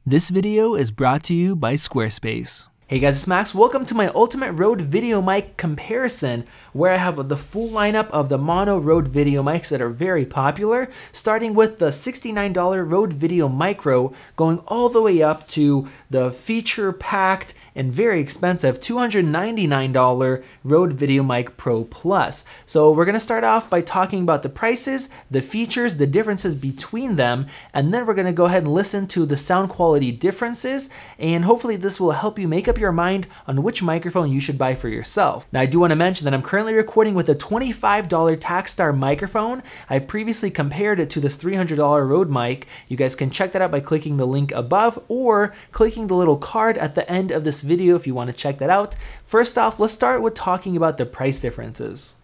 This video is brought to you by Squarespace. Hey guys, it's Max. Welcome to my ultimate Rode VideoMic comparison, where I have the full lineup of the mono Rode VideoMics that are very popular, starting with the $69 Rode VideoMicro, going all the way up to the feature-packed and very expensive $299 Rode VideoMic Pro Plus. So we're going to start off by talking about the prices, the features, the differences between them, and then we're going to go ahead and listen to the sound quality differences, and hopefully this will help you make up your mind on which microphone you should buy for yourself. Now I do want to mention that I'm currently recording with a $25 Takstar microphone. I previously compared it to this $300 Rode mic. You guys can check that out by clicking the link above or clicking the little card at the end of this video if you want to check that out. First off, let's start with talking about the price differences.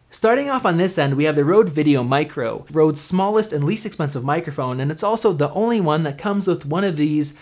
Starting off on this end, we have the Rode VideoMicro, Rode's smallest and least expensive microphone, and it's also the only one that comes with one of these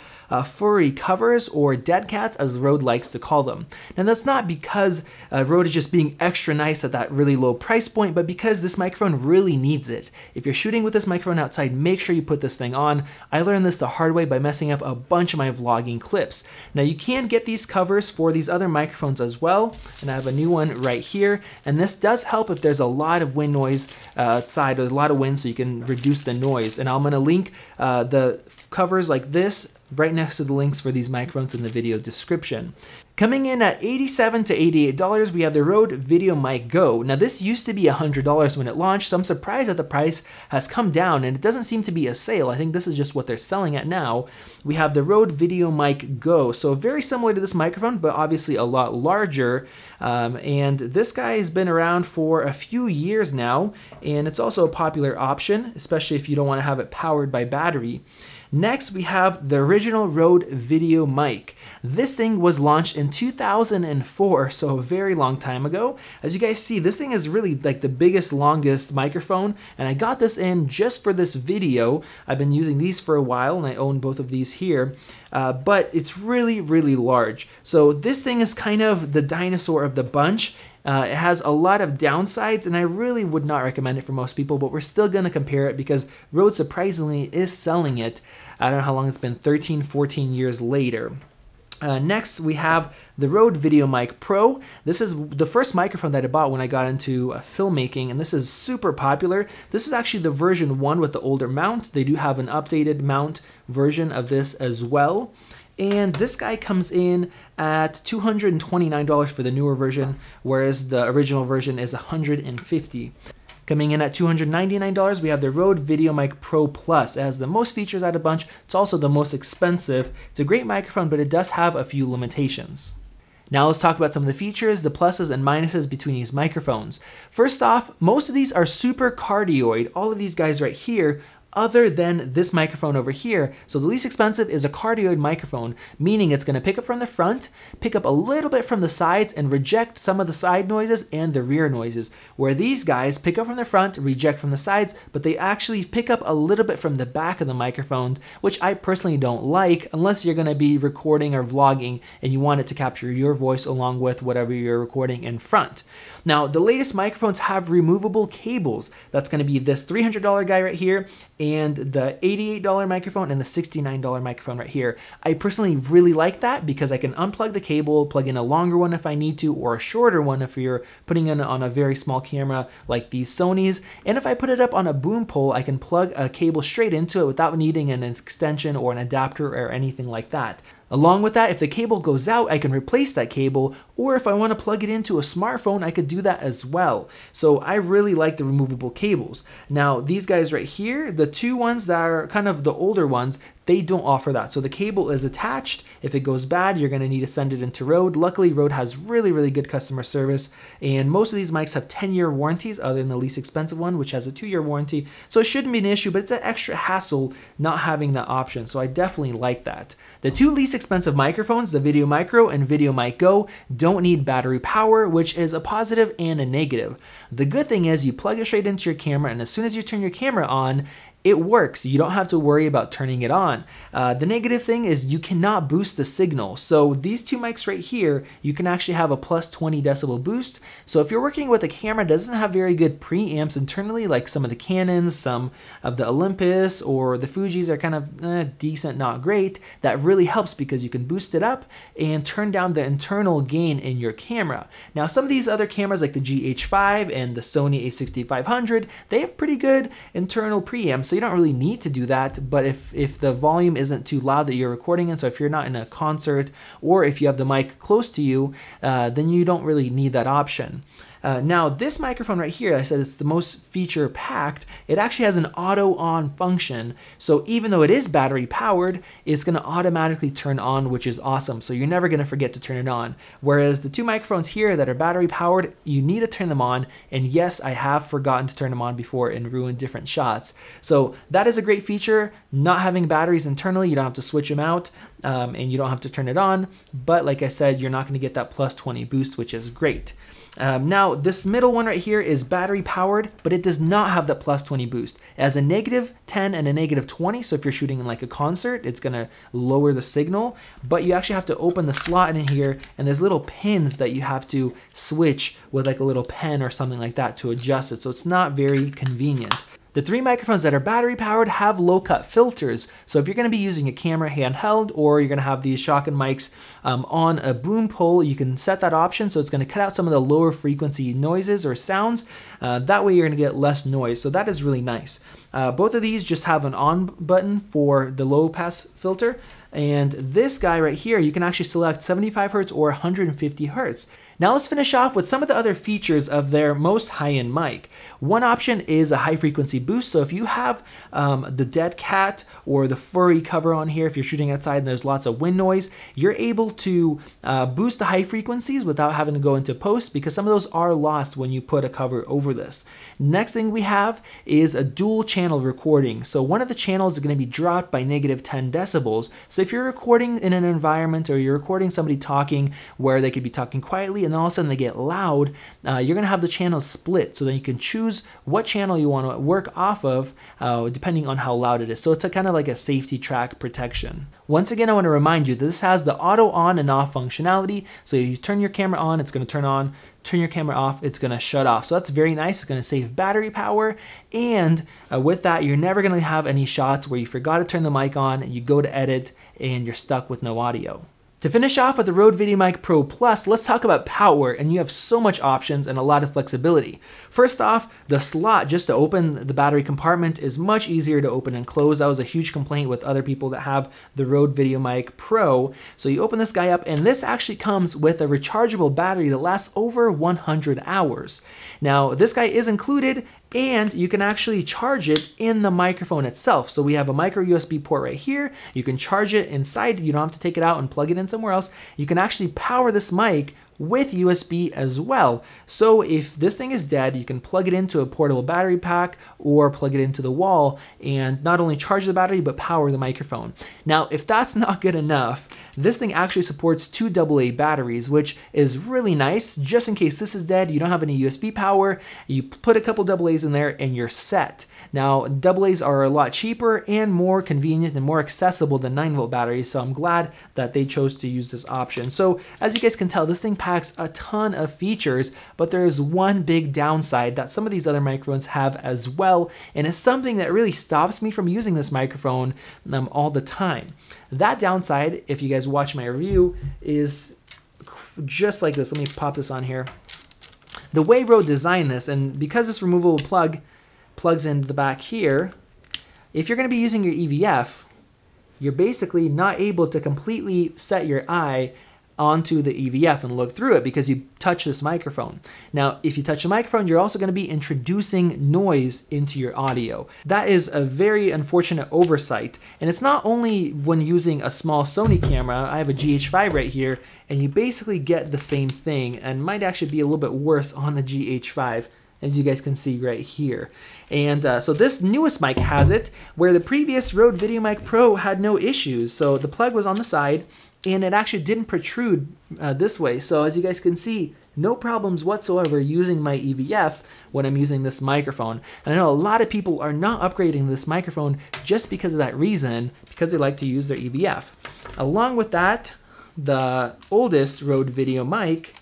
furry covers, or dead cats as Rode likes to call them. And that's not because Rode is just being extra nice at that really low price point, but because this microphone really needs it. If you're shooting with this microphone outside, make sure you put this thing on. I learned this the hard way by messing up a bunch of my vlogging clips. Now you can get these covers for these other microphones as well, and I have a new one right here, and this does help if there's a lot of wind noise outside, or a lot of wind, so you can reduce the noise. And I'm going to link the covers like this right next to the links for these microphones in the video description. Coming in at $87 to $88, we have the Rode VideoMic GO. Now this used to be $100 when it launched, so I'm surprised that the price has come down, and it doesn't seem to be a sale. I think this is just what they're selling at now. We have the Rode VideoMic GO, so very similar to this microphone, but obviously a lot larger. And this guy has been around for a few years now, and it's also a popular option, especially if you don't want to have it powered by battery. Next, we have the original Rode VideoMic. This thing was launched in 2004, so a very long time ago. As you guys see, this thing is really like the biggest, longest microphone, and I got this in just for this video. I've been using these for a while, and I own both of these here, but it's really, really large. So this thing is kind of the dinosaur of the bunch. It has a lot of downsides, and I really would not recommend it for most people, but we're still going to compare it because Rode surprisingly is selling it. I don't know how long it's been, 13, 14 years later. Next, we have the Rode VideoMic Pro. This is the first microphone that I bought when I got into filmmaking, and this is super popular. This is actually the version 1 with the older mount. They do have an updated mount version of this as well. And this guy comes in at $229 for the newer version, whereas the original version is $150. Coming in at $299, we have the Rode VideoMic Pro Plus. It has the most features out of the bunch. It's also the most expensive. It's a great microphone, but it does have a few limitations. Now let's talk about some of the features, the pluses and minuses between these microphones. First off, most of these are super cardioid. All of these guys right here, other than this microphone over here. So the least expensive is a cardioid microphone, meaning it's going to pick up from the front, pick up a little bit from the sides, and reject some of the side noises and the rear noises. Where these guys pick up from the front, reject from the sides, but they actually pick up a little bit from the back of the microphones, which I personally don't like unless you're going to be recording or vlogging and you want it to capture your voice along with whatever you're recording in front. Now, the latest microphones have removable cables. That's going to be this $300 guy right here, and the $88 microphone, and the $69 microphone right here. I personally really like that because I can unplug the cable, plug in a longer one if I need to, or a shorter one if you're putting it on a very small camera like these Sonys. And if I put it up on a boom pole, I can plug a cable straight into it without needing an extension or an adapter or anything like that. Along with that, if the cable goes out, I can replace that cable, or if I want to plug it into a smartphone, I could do that as well. So I really like the removable cables. Now, these guys right here, the two ones that are kind of the older ones, they don't offer that. So the cable is attached. If it goes bad, you're going to need to send it into Rode. Luckily, Rode has really, really good customer service, and most of these mics have 10-year warranties, other than the least expensive one, which has a 2-year warranty. So it shouldn't be an issue, but it's an extra hassle not having that option. So I definitely like that. The two least expensive microphones, the VideoMicro and VideoMic GO, don't need battery power, which is a positive and a negative. The good thing is you plug it straight into your camera, and as soon as you turn your camera on, it works. You don't have to worry about turning it on. The negative thing is you cannot boost the signal. So these two mics right here, you can actually have a plus 20 decibel boost. So if you're working with a camera that doesn't have very good preamps internally, like some of the Canons, some of the Olympus, or the Fujis are kind of decent, not great, that really helps because you can boost it up and turn down the internal gain in your camera. Now some of these other cameras like the GH5 and the Sony a6500, they have pretty good internal preamps, so you don't really need to do that. But if the volume isn't too loud that you're recording in, so if you're not in a concert or if you have the mic close to you, then you don't really need that option. Now this microphone right here, I said it's the most feature packed. It actually has an auto on function. So even though it is battery powered, it's going to automatically turn on, which is awesome. So you're never going to forget to turn it on. Whereas the two microphones here that are battery powered, you need to turn them on. And yes, I have forgotten to turn them on before and ruined different shots. So that is a great feature. Not having batteries internally, you don't have to switch them out. And you don't have to turn it on. But like I said, you're not going to get that plus 20 boost, which is great. Now this middle one right here is battery powered, but it does not have the plus 20 boost. It has a negative 10 and a negative 20, so if you're shooting in like a concert, it's gonna lower the signal, but you actually have to open the slot in here, and there's little pins that you have to switch with like a little pen or something like that to adjust it, so it's not very convenient. The three microphones that are battery powered have low cut filters. So if you're going to be using a camera handheld, or you're going to have these shotgun mics on a boom pole, you can set that option. So it's going to cut out some of the lower frequency noises or sounds. That way you're going to get less noise. So that is really nice. Both of these just have an on button for the low pass filter. And this guy right here, you can actually select 75 Hertz or 150 Hertz. Now let's finish off with some of the other features of their most high-end mic. One option is a high frequency boost. So if you have the dead cat or the furry cover on here, if you're shooting outside and there's lots of wind noise, you're able to boost the high frequencies without having to go into post, because some of those are lost when you put a cover over this. Next thing we have is a dual channel recording. So one of the channels is going to be dropped by negative 10 decibels. So if you're recording in an environment, or you're recording somebody talking where they could be talking quietly and then all of a sudden they get loud, you're going to have the channels split, so then you can choose what channel you want to work off of depending on how loud it is. So it's a kind of like a safety track protection. Once again, I want to remind you that this has the auto on and off functionality. So if you turn your camera on, it's going to turn on. Turn your camera off, it's going to shut off. So that's very nice. It's going to save battery power, and with that, you're never going to have any shots where you forgot to turn the mic on and you go to edit and you're stuck with no audio. To finish off with the Rode VideoMic Pro Plus, let's talk about power, and you have so much options and a lot of flexibility. First off, the slot just to open the battery compartment is much easier to open and close. That was a huge complaint with other people that have the Rode VideoMic Pro. So you open this guy up, and this actually comes with a rechargeable battery that lasts over 100 hours. Now, this guy is included, and you can actually charge it in the microphone itself. So we have a micro USB port right here. You can charge it inside. You don't have to take it out and plug it in somewhere else. You can actually power this mic with USB as well. So if this thing is dead, you can plug it into a portable battery pack or plug it into the wall and not only charge the battery, but power the microphone. Now, if that's not good enough, this thing actually supports 2 AA batteries, which is really nice. Just in case this is dead, you don't have any USB power, you put a couple AA's in there and you're set. Now, AA's are a lot cheaper and more convenient and more accessible than 9-volt batteries, so I'm glad that they chose to use this option. So as you guys can tell, this thing packs a ton of features, but there is one big downside that some of these other microphones have as well, and it's something that really stops me from using this microphone all the time. That downside, if you guys watch my review, is just like this. Let me pop this on here. The way Rode designed this, and because this removable plug plugs into the back here, if you're going to be using your EVF, you're basically not able to completely set your eye onto the EVF and look through it because you touch this microphone. Now, if you touch the microphone, you're also going to be introducing noise into your audio. That is a very unfortunate oversight. And it's not only when using a small Sony camera. I have a GH5 right here, and you basically get the same thing, and might actually be a little bit worse on the GH5, as you guys can see right here. And so this newest mic has it, where the previous Rode VideoMic Pro had no issues. So the plug was on the side, and it actually didn't protrude this way. So as you guys can see, no problems whatsoever using my EVF when I'm using this microphone. And I know a lot of people are not upgrading this microphone just because of that reason, because they like to use their EVF. Along with that, the oldest Rode VideoMic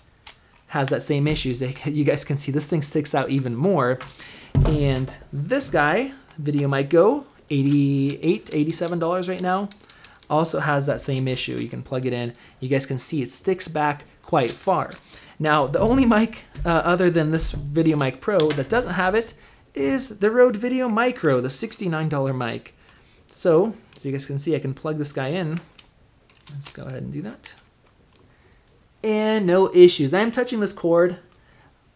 has that same issue. You guys can see this thing sticks out even more. And this guy, VideoMic GO, $88, $87 right now, also has that same issue. You can plug it in. You guys can see it sticks back quite far. Now, the only mic other than this VideoMic Pro that doesn't have it is the Rode VideoMicro, the $69 mic. So, as you guys can see, I can plug this guy in. Let's go ahead and do that. And no issues. I'm touching this cord.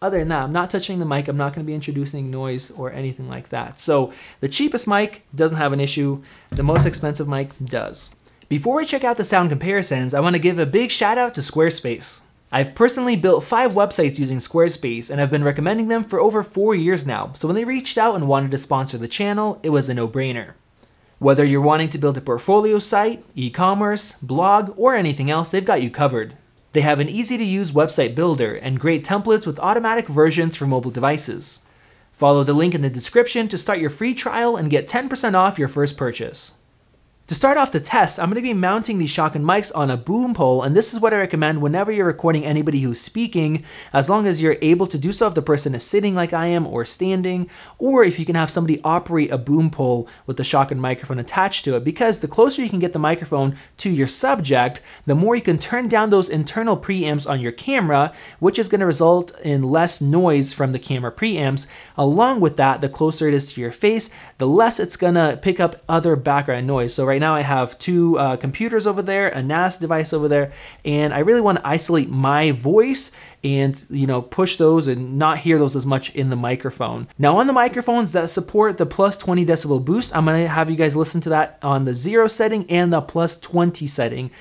Other than that, I'm not touching the mic. I'm not going to be introducing noise or anything like that. So the cheapest mic doesn't have an issue. The most expensive mic does. Before we check out the sound comparisons, I want to give a big shout out to Squarespace. I've personally built 5 websites using Squarespace, and I've been recommending them for over 4 years now. So when they reached out and wanted to sponsor the channel, it was a no-brainer. Whether you're wanting to build a portfolio site, e-commerce, blog, or anything else, they've got you covered. They have an easy-to-use website builder and great templates with automatic versions for mobile devices. Follow the link in the description to start your free trial and get 10% off your first purchase. To start off the test, I'm going to be mounting these Shotgun mics on a boom pole, and this is what I recommend whenever you're recording anybody who's speaking, as long as you're able to do so if the person is sitting like I am or standing, or if you can have somebody operate a boom pole with the Shotgun microphone attached to it, because the closer you can get the microphone to your subject, the more you can turn down those internal preamps on your camera, which is going to result in less noise from the camera preamps. Along with that, the closer it is to your face, the less it's going to pick up other background noise. So right now I have 2 computers over there, a NAS device over there, and I really want to isolate my voice and, you know, push those and not hear those as much in the microphone. Now on the microphones that support the plus 20 decibel boost, I'm going to have you guys listen to that on the 0 setting and the plus 20 setting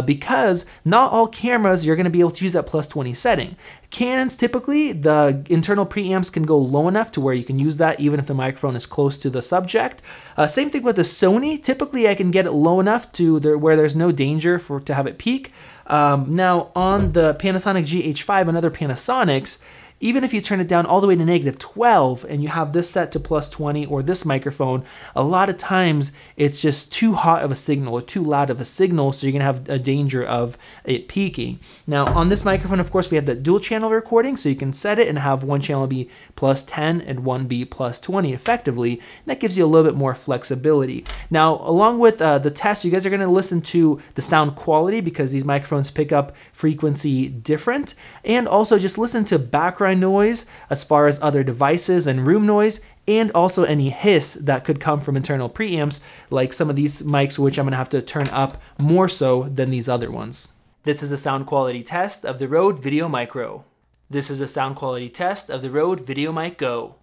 because not all cameras you're going to be able to use that plus 20 setting. Canons, typically, the internal preamps can go low enough to where you can use that even if the microphone is close to the subject. Same thing with the Sony. Typically, I can get it low enough to where there's no danger to have it peak. Now, on the Panasonic GH5 and other Panasonics, even if you turn it down all the way to -12 and you have this set to plus 20 or this microphone, a lot of times it's just too hot of a signal or too loud of a signal, so you're going to have a danger of it peaking. Now on this microphone, of course, we have the dual channel recording, so you can set it and have one channel be plus 10 and one be plus 20 effectively. And that gives you a little bit more flexibility. Now, along with the test, you guys are going to listen to the sound quality because these microphones pick up frequency different, and also just listen to background noise as far as other devices and room noise, and also any hiss that could come from internal preamps, like some of these mics, which I'm going to have to turn up more so than these other ones. This is a sound quality test of the Rode VideoMicro. This is a sound quality test of the Rode VideoMic GO.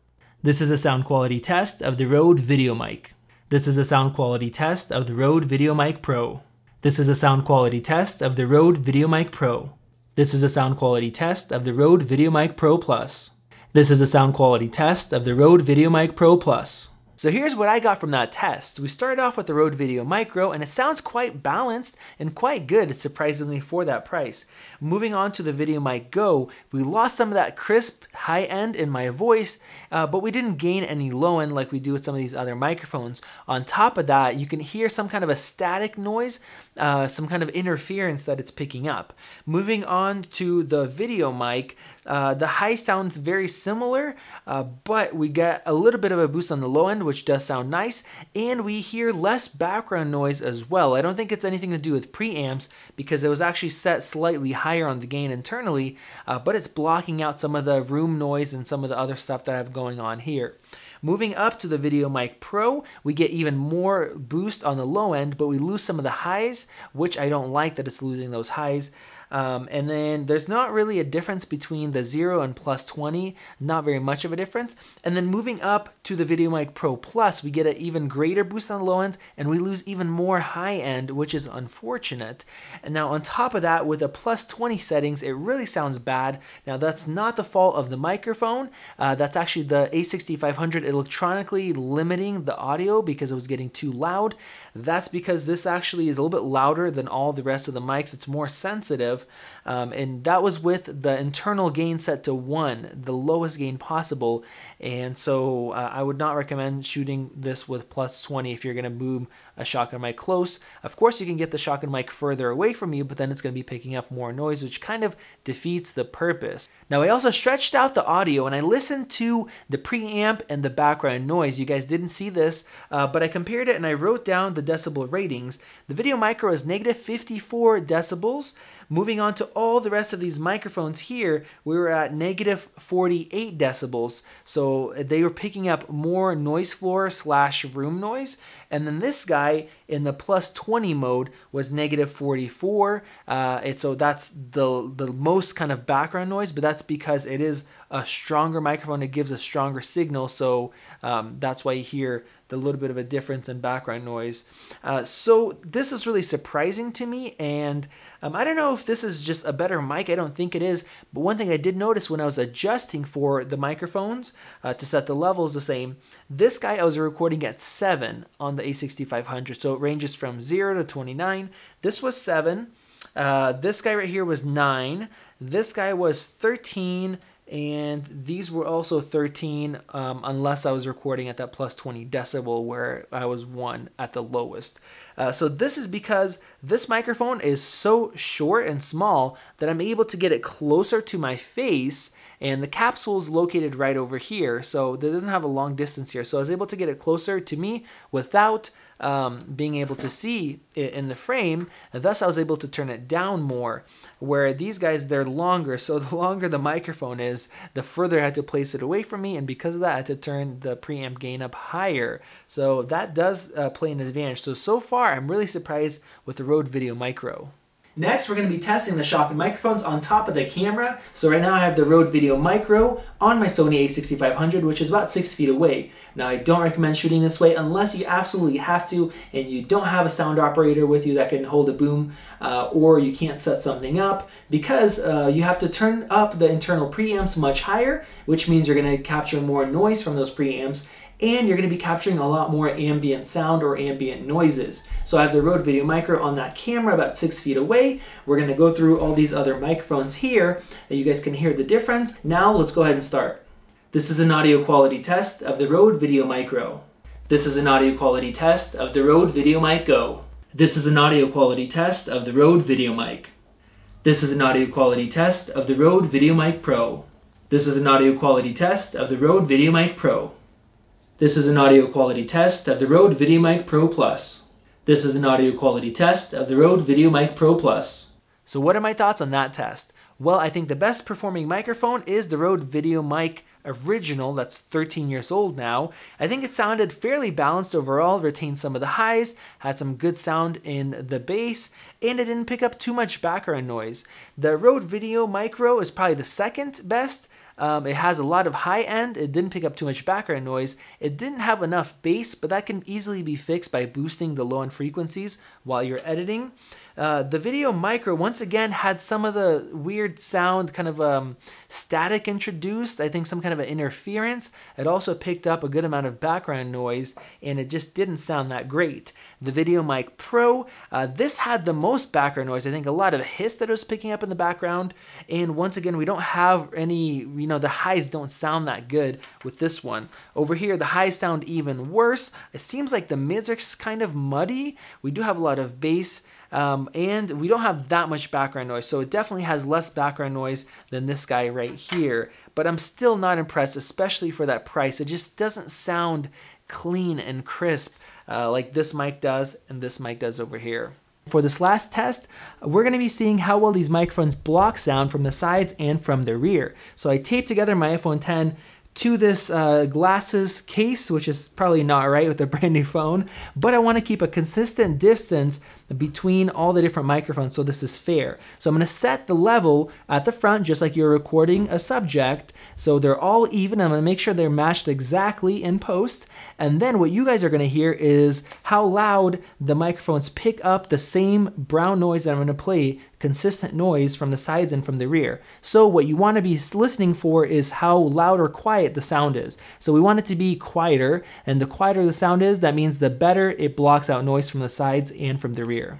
This is a sound quality test of the Rode VideoMic. This is a sound quality test of the Rode VideoMic Pro. This is a sound quality test of the Rode VideoMic Pro. This is a sound quality test of the Rode VideoMic Pro Plus. This is a sound quality test of the Rode VideoMic Pro Plus. So here's what I got from that test. We started off with the Rode VideoMicro, and it sounds quite balanced and quite good, surprisingly, for that price. Moving on to the VideoMic GO, we lost some of that crisp high end in my voice, but we didn't gain any low end like we do with some of these other microphones. On top of that, you can hear some kind of a static noise, some kind of interference that it's picking up. Moving on to the VideoMic, the high sounds very similar, but we get a little bit of a boost on the low end, which does sound nice, and we hear less background noise as well. I don't think it's anything to do with preamps because it was actually set slightly higher on the gain internally, but it's blocking out some of the room noise and some of the other stuff that I have going on here. Moving up to the VideoMic Pro, we get even more boost on the low end, but we lose some of the highs, which I don't like that it's losing those highs. And then there's not really a difference between the 0 and plus 20, not very much of a difference. And then moving up to the VideoMic Pro Plus, we get an even greater boost on the low ends, and we lose even more high end, which is unfortunate. And now on top of that, with the plus 20 settings, it really sounds bad. Now that's not the fault of the microphone. That's actually the A6500 electronically limiting the audio because it was getting too loud. That's because this actually is a little bit louder than all the rest of the mics. It's more sensitive, and that was with the internal gain set to 1, the lowest gain possible. And so I would not recommend shooting this with plus 20 if you're going to boom a shotgun mic close. Of course, you can get the shotgun mic further away from you, but then it's going to be picking up more noise, which kind of defeats the purpose. Now, I also stretched out the audio and I listened to the preamp and the background noise. You guys didn't see this, but I compared it and I wrote down the decibel ratings. The VideoMicro is negative 54 decibels. Moving on to all the rest of these microphones here, we were at negative 48 decibels. So they were picking up more noise floor / room noise. And then this guy in the plus 20 mode was negative 44. So that's the most kind of background noise, but that's because it is a stronger microphone. It gives a stronger signal. So that's why you hear the little bit of a difference in background noise. So this is really surprising to me, and I don't know if this is just a better mic. I don't think it is, but one thing I did notice when I was adjusting for the microphones to set the levels the same, this guy I was recording at 7 on the A6500, so it ranges from 0 to 29. This was 7. This guy right here was 9. This guy was 13. And these were also 13 unless I was recording at that plus 20 decibel where I was 1 at the lowest. So this is because this microphone is so short and small that I'm able to get it closer to my face, and the capsule is located right over here, so it doesn't have a long distance here. So I was able to get it closer to me without being able to see it in the frame, and thus I was able to turn it down more, where these guys, they're longer, so the longer the microphone is, the further I had to place it away from me, and because of that I had to turn the preamp gain up higher. So that does play an advantage. So far I'm really surprised with the Rode VideoMicro. Next, we're going to be testing the shotgun microphones on top of the camera. So right now I have the Rode VideoMicro on my Sony a6500, which is about 6 feet away. Now, I don't recommend shooting this way unless you absolutely have to and you don't have a sound operator with you that can hold a boom, or you can't set something up, because you have to turn up the internal preamps much higher, which means you're going to capture more noise from those preamps, and you're going to be capturing a lot more ambient sound or ambient noises. So I have the Rode VideoMicro on that camera about 6 feet away. We're going to go through all these other microphones here, and you guys can hear the difference. Now let's go ahead and start. This is an audio quality test of the Rode VideoMicro. This is an audio quality test of the Rode VideoMic GO. This is an audio quality test of the Rode VideoMic. This is an audio quality test of the Rode VideoMic Pro. This is an audio quality test of the Rode VideoMic Pro. This is an audio quality test of the Rode VideoMic Pro Plus. This is an audio quality test of the Rode VideoMic Pro Plus. So what are my thoughts on that test? Well, I think the best performing microphone is the Rode VideoMic Original, that's 13 years old now. I think it sounded fairly balanced overall, retained some of the highs, had some good sound in the bass, and it didn't pick up too much background noise. The Rode VideoMicro is probably the second best. It has a lot of high end. It didn't pick up too much background noise. It didn't have enough bass, but that can easily be fixed by boosting the low end frequencies while you're editing. The VideoMicro, once again, had some of the weird sound, kind of static introduced. I think some kind of an interference. It also picked up a good amount of background noise, and it just didn't sound that great. The VideoMic Pro, this had the most background noise. I think a lot of hiss that it was picking up in the background. And once again, we don't have any, the highs don't sound that good with this one. Over here, the highs sound even worse. It seems like the mids are kind of muddy. We do have a lot of bass. And we don't have that much background noise, so it definitely has less background noise than this guy right here. But I'm still not impressed, especially for that price. It just doesn't sound clean and crisp like this mic does and this mic does over here. For this last test, we're going to be seeing how well these microphones block sound from the sides and from the rear. So I taped together my iPhone X to this glasses case, which is probably not right with a brand new phone, but I want to keep a consistent distance between all the different microphones so this is fair. So I'm going to set the level at the front just like you're recording a subject, So they're all even. I'm gonna make sure they're matched exactly in post. And then what you guys are gonna hear is how loud the microphones pick up the same brown noise that I'm gonna play, consistent noise from the sides and from the rear. So what you wanna be listening for is how loud or quiet the sound is. So we want it to be quieter, and the quieter the sound is, that means the better it blocks out noise from the sides and from the rear.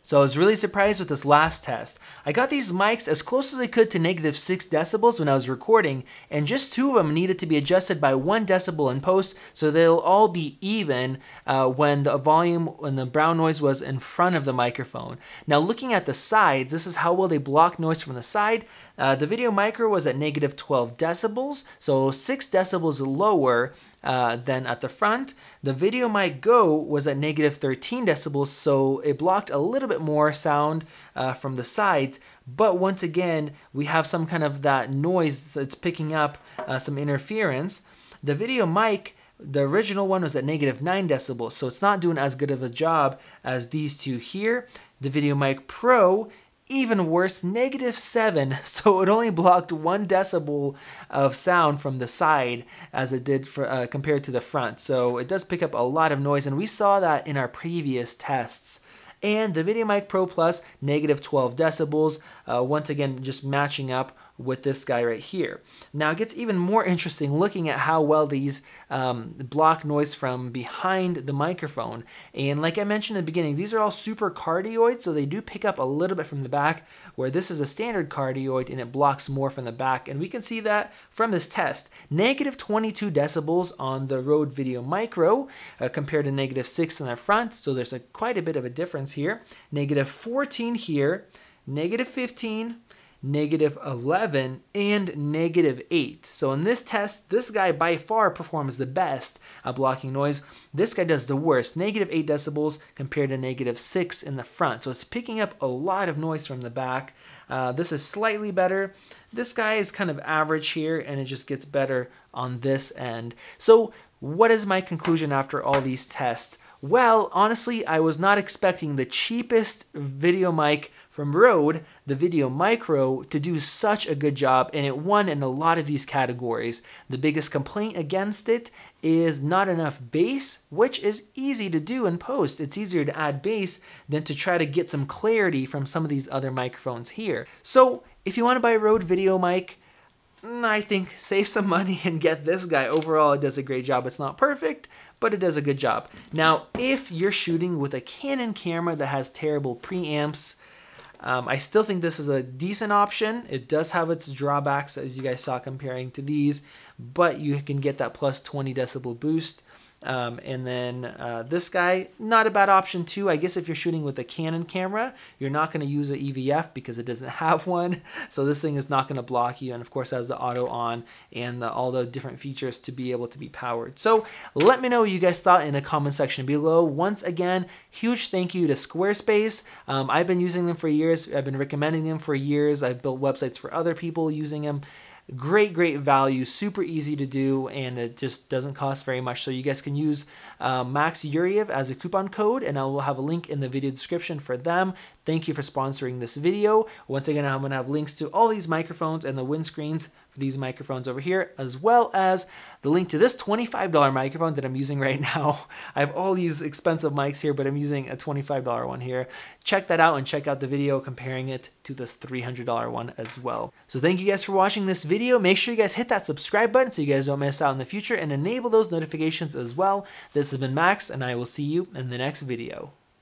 So I was really surprised with this last test. I got these mics as close as I could to -6 decibels when I was recording, and just 2 of them needed to be adjusted by 1 decibel in post, so they'll all be even when the volume and the brown noise was in front of the microphone. Now looking at the sides, this is how well they block noise from the side. The VideoMicro was at -12 decibels, so 6 decibels lower than at the front. The VideoMic GO was at -13 decibels, so it blocked a little bit more sound from the sides. But once again, we have some kind of that noise that's picking up some interference. The VideoMic, the original one, was at -9 decibels, so it's not doing as good of a job as these two here. The VideoMic Pro, even worse, -7, so it only blocked 1 decibel of sound from the side as it did for, compared to the front. So it does pick up a lot of noise, and we saw that in our previous tests. And the VideoMic Pro Plus, -12 decibels, once again just matching up with this guy right here. Now it gets even more interesting looking at how well these block noise from behind the microphone. And like I mentioned in the beginning, these are all super cardioid, so they do pick up a little bit from the back, where this is a standard cardioid and it blocks more from the back. And we can see that from this test. -22 decibels on the Rode VideoMicro compared to -6 in the front, so there's quite a bit of a difference here. -14 here, -15, -11, and -8. So in this test, this guy by far performs the best at blocking noise. This guy does the worst, -8 decibels compared to -6 in the front. So it's picking up a lot of noise from the back. This is slightly better. This guy is kind of average here, and it just gets better on this end. So what is my conclusion after all these tests? Well, honestly, I was not expecting the cheapest video mic from Rode, the VideoMicro, to do such a good job, and it won in a lot of these categories. The biggest complaint against it is not enough bass, which is easy to do in post. It's easier to add bass than to try to get some clarity from some of these other microphones here. So if you want to buy a Rode VideoMic, I think save some money and get this guy. Overall, it does a great job. It's not perfect, but it does a good job. Now, if you're shooting with a Canon camera that has terrible preamps, I still think this is a decent option. It does have its drawbacks, as you guys saw comparing to these, but you can get that plus 20 decibel boost. And then this guy, not a bad option too. I guess if you're shooting with a Canon camera, you're not going to use an EVF because it doesn't have one. So this thing is not going to block you, and of course has the auto on and all the different features to be able to be powered. So let me know what you guys thought in the comment section below. Once again, huge thank you to Squarespace. I've been using them for years. I've been recommending them for years. I've built websites for other people using them. Great value, super easy to do, and it just doesn't cost very much. So you guys can use Max Yuriev as a coupon code, and I will have a link in the video description for them. Thank you for sponsoring this video. Once again, I'm going to have links to all these microphones and the windscreens for these microphones over here, as well as the link to this $25 microphone that I'm using right now. I have all these expensive mics here, but I'm using a $25 one here. Check that out and check out the video comparing it to this $300 one as well. So thank you guys for watching this video. Make sure you guys hit that subscribe button so you guys don't miss out in the future, and enable those notifications as well. This has been Max, and I will see you in the next video.